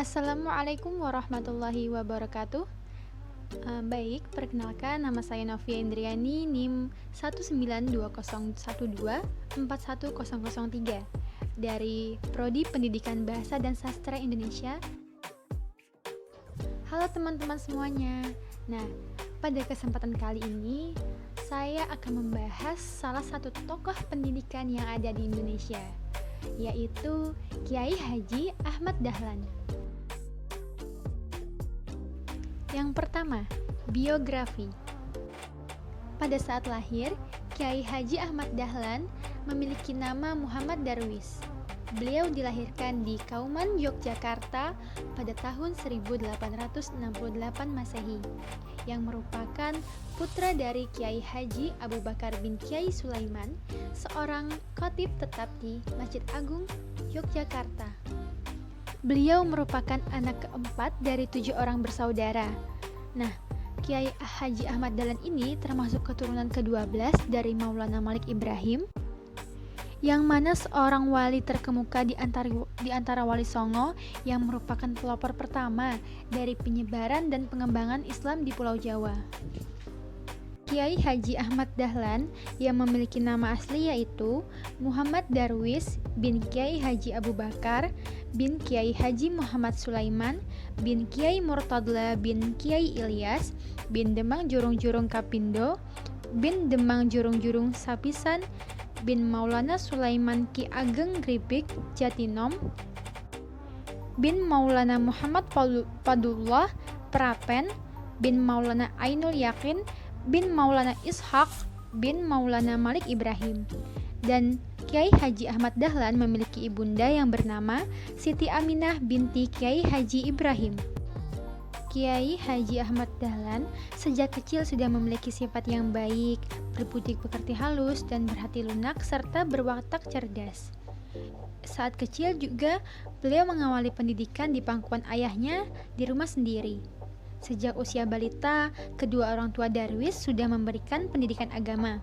Assalamualaikum warahmatullahi wabarakatuh. Baik, perkenalkan nama saya Novia Indriani, NIM 19201241003 dari Prodi Pendidikan Bahasa dan Sastra Indonesia. Halo teman-teman semuanya. Nah, pada kesempatan kali ini saya akan membahas salah satu tokoh pendidikan yang ada di Indonesia, yaitu Kiai Haji Ahmad Dahlan. Yang pertama, biografi. Pada saat lahir, Kiai Haji Ahmad Dahlan memiliki nama Muhammad Darwis. Beliau dilahirkan di Kauman, Yogyakarta pada tahun 1868 Masehi, yang merupakan putra dari Kiai Haji Abu Bakar bin Kiai Sulaiman, seorang khatib tetap di Masjid Agung Yogyakarta. Beliau merupakan anak keempat dari 7 orang bersaudara. Nah, Kiai Haji Ahmad Dahlan ini termasuk keturunan ke-12 dari Maulana Malik Ibrahim, yang mana seorang wali terkemuka di antara wali Songo yang merupakan pelopor pertama dari penyebaran dan pengembangan Islam di Pulau Jawa. Kiai Haji Ahmad Dahlan yang memiliki nama asli yaitu Muhammad Darwis bin Kiai Haji Abu Bakar bin Kiai Haji Muhammad Sulaiman bin Kiai Murtadla bin Kiai Ilyas bin Demang Jurung-Jurung Kapindo bin Demang Jurung-Jurung Sapisan bin Maulana Sulaiman Ki Ageng Gripik Jatinom bin Maulana Muhammad Fadullah Prapen bin Maulana Ainul Yakin bin Maulana Ishaq bin Maulana Malik Ibrahim. Dan Kiai Haji Ahmad Dahlan memiliki ibunda yang bernama Siti Aminah binti Kiai Haji Ibrahim. Kiai Haji Ahmad Dahlan sejak kecil sudah memiliki sifat yang baik, berbudi pekerti halus dan berhati lunak serta berwatak cerdas. Saat kecil juga beliau mengawali pendidikan di pangkuan ayahnya di rumah sendiri. Sejak usia balita, kedua orang tua Darwis sudah memberikan pendidikan agama.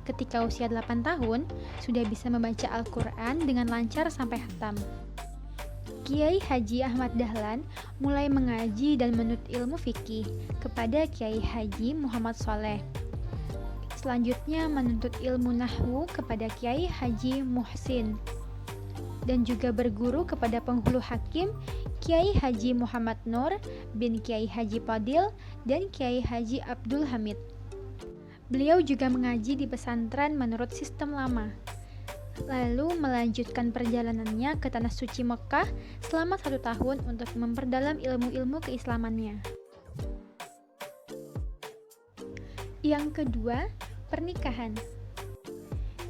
Ketika usia 8 tahun, sudah bisa membaca Al-Quran dengan lancar sampai khatam. Kiai Haji Ahmad Dahlan mulai mengaji dan menuntut ilmu fikih kepada Kiai Haji Muhammad Soleh. Selanjutnya menuntut ilmu nahwu kepada Kiai Haji Muhsin, dan juga berguru kepada penghulu hakim Kiai Haji Muhammad Nur bin Kiai Haji Fadil dan Kiai Haji Abdul Hamid. Beliau juga mengaji di pesantren menurut sistem lama, lalu melanjutkan perjalanannya ke Tanah Suci Mekah selama 1 tahun untuk memperdalam ilmu-ilmu keislamannya. Yang kedua, pernikahan.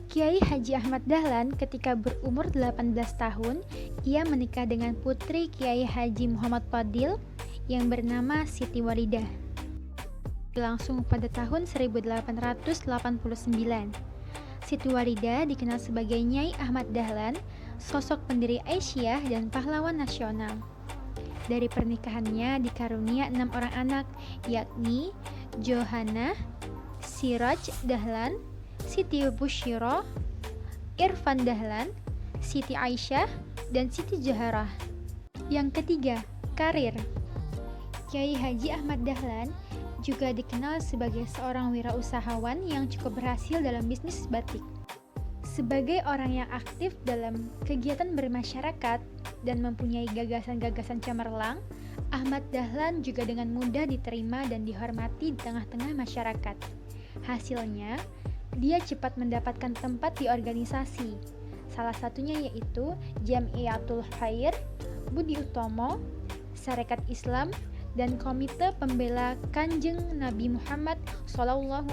Kiai Haji Ahmad Dahlan ketika berumur 18 tahun, ia menikah dengan putri Kiai Haji Muhammad Fadil yang bernama Siti Walidah. Berlangsung pada tahun 1889. Siti Walidah dikenal sebagai Nyai Ahmad Dahlan, sosok pendiri Aisyah dan pahlawan nasional. Dari pernikahannya dikarunia 6 orang anak, yakni Johana, Siraj Dahlan, Siti Bushiro, Irfan Dahlan, Siti Aisyah, dan Siti Jaharah. Yang ketiga, karir. Kiai Haji Ahmad Dahlan juga dikenal sebagai seorang wirausahawan yang cukup berhasil dalam bisnis batik. Sebagai orang yang aktif dalam kegiatan bermasyarakat dan mempunyai gagasan-gagasan cemerlang, Ahmad Dahlan juga dengan mudah diterima dan dihormati di tengah-tengah masyarakat. Hasilnya, dia cepat mendapatkan tempat di organisasi. Salah satunya yaitu Jamiatul Khair, Budi Utomo, Sarekat Islam, dan Komite Pembela Kanjeng Nabi Muhammad SAW.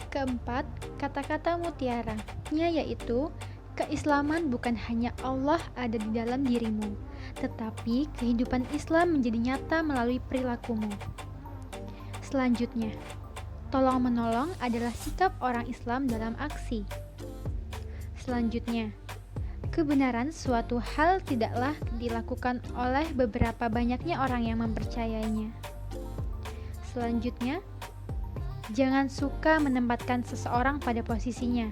Keempat, kata-kata mutiara-nya yaitu keislaman bukan hanya Allah ada di dalam dirimu, tetapi kehidupan Islam menjadi nyata melalui perilakumu. Selanjutnya, tolong-menolong adalah sikap orang Islam dalam aksi. Selanjutnya, kebenaran suatu hal tidaklah dilakukan oleh beberapa banyaknya orang yang mempercayainya. Selanjutnya, jangan suka menempatkan seseorang pada posisinya,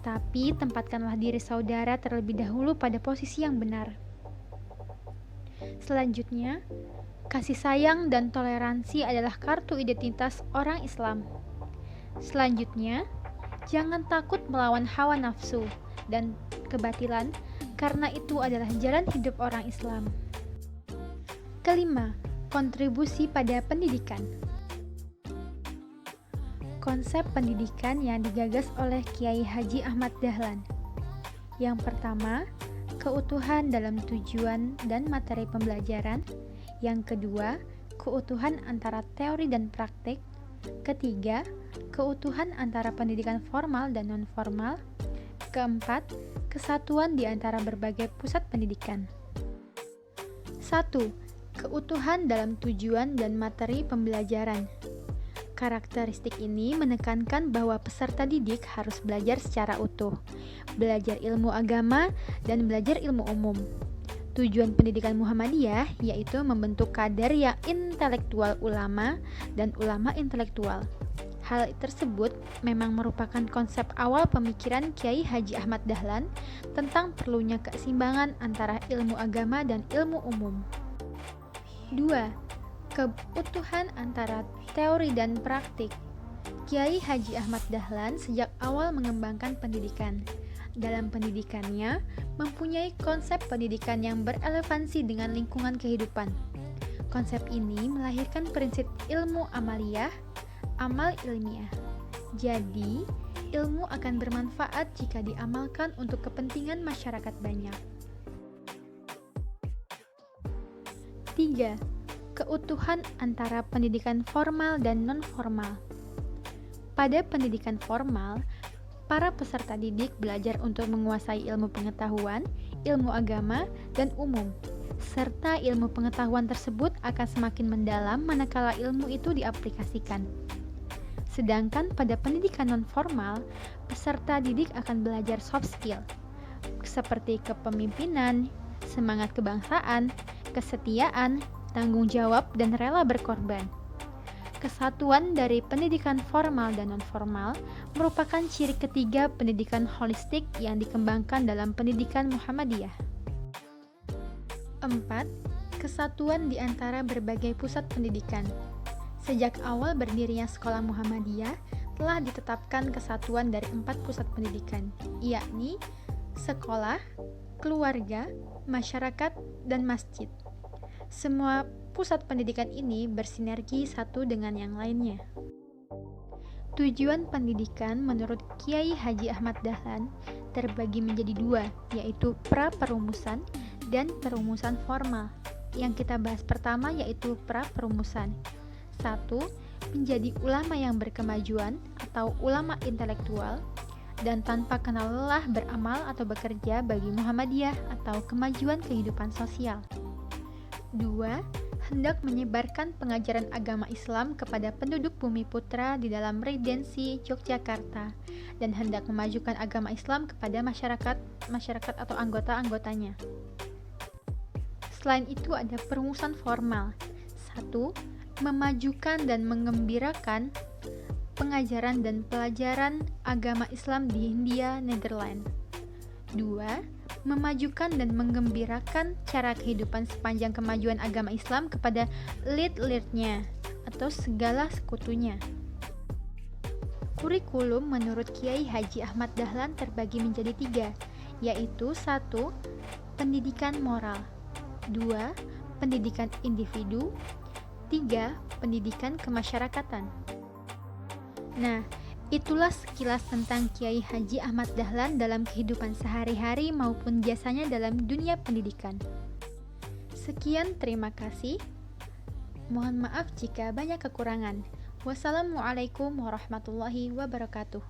tapi tempatkanlah diri saudara terlebih dahulu pada posisi yang benar. Selanjutnya, kasih sayang dan toleransi adalah kartu identitas orang Islam. Selanjutnya, jangan takut melawan hawa nafsu dan kebatilan, karena itu adalah jalan hidup orang Islam. Kelima, kontribusi pada pendidikan. Konsep pendidikan yang digagas oleh Kiai Haji Ahmad Dahlan. Yang pertama, keutuhan dalam tujuan dan materi pembelajaran. Yang kedua, keutuhan antara teori dan praktik. Ketiga, keutuhan antara pendidikan formal dan non-formal. Keempat, kesatuan di antara berbagai pusat pendidikan. 1. Keutuhan dalam tujuan dan materi pembelajaran. Karakteristik ini menekankan bahwa peserta didik harus belajar secara utuh, belajar ilmu agama, dan belajar ilmu umum. Tujuan pendidikan Muhammadiyah yaitu membentuk kader yang intelektual ulama dan ulama intelektual. Hal tersebut memang merupakan konsep awal pemikiran Kiai Haji Ahmad Dahlan tentang perlunya keseimbangan antara ilmu agama dan ilmu umum. 2. Keutuhan antara teori dan praktik. Kiai Haji Ahmad Dahlan sejak awal mengembangkan pendidikan. Dalam pendidikannya, mempunyai konsep pendidikan yang berelevansi dengan lingkungan kehidupan. Konsep ini melahirkan prinsip ilmu amaliyah, amal ilmiah. Jadi, ilmu akan bermanfaat jika diamalkan untuk kepentingan masyarakat banyak. 3. Keutuhan antara pendidikan formal dan non-formal. Pada pendidikan formal, para peserta didik belajar untuk menguasai ilmu pengetahuan, ilmu agama, dan umum, serta ilmu pengetahuan tersebut akan semakin mendalam manakala ilmu itu diaplikasikan. Sedangkan pada pendidikan non-formal, peserta didik akan belajar soft skill, seperti kepemimpinan, semangat kebangsaan, kesetiaan, tanggung jawab, dan rela berkorban. Kesatuan dari pendidikan formal dan non-formal merupakan ciri ketiga pendidikan holistik yang dikembangkan dalam pendidikan Muhammadiyah. 4. Kesatuan di antara berbagai pusat pendidikan. Sejak awal berdirinya Sekolah Muhammadiyah, telah ditetapkan kesatuan dari 4 pusat pendidikan, yakni sekolah, keluarga, masyarakat, dan masjid. Semua pusat pendidikan ini bersinergi satu dengan yang lainnya. Tujuan pendidikan menurut Kiai Haji Ahmad Dahlan terbagi menjadi 2, yaitu pra-perumusan dan perumusan formal. Yang kita bahas pertama yaitu pra-perumusan. 1. Menjadi ulama yang berkemajuan atau ulama intelektual dan tanpa kenal lelah beramal atau bekerja bagi Muhammadiyah atau kemajuan kehidupan sosial. 2. Hendak menyebarkan pengajaran agama Islam kepada penduduk Bumi Putra di dalam Regensi Yogyakarta dan hendak memajukan agama Islam kepada masyarakat atau anggota-anggotanya. Selain itu ada perumusan formal. 1. Memajukan dan mengembirakan pengajaran dan pelajaran agama Islam di Hindia, Nederland. 2. Memajukan dan menggembirakan cara kehidupan sepanjang kemajuan agama Islam kepada lead-leadnya atau segala sekutunya. Kurikulum menurut Kiai Haji Ahmad Dahlan terbagi menjadi 3, yaitu 1. Pendidikan moral, 2. Pendidikan individu, 3. Pendidikan kemasyarakatan. Nah, itulah sekilas tentang Kiai Haji Ahmad Dahlan dalam kehidupan sehari-hari maupun jasanya dalam dunia pendidikan. Sekian, terima kasih. Mohon maaf jika banyak kekurangan. Wassalamualaikum warahmatullahi wabarakatuh.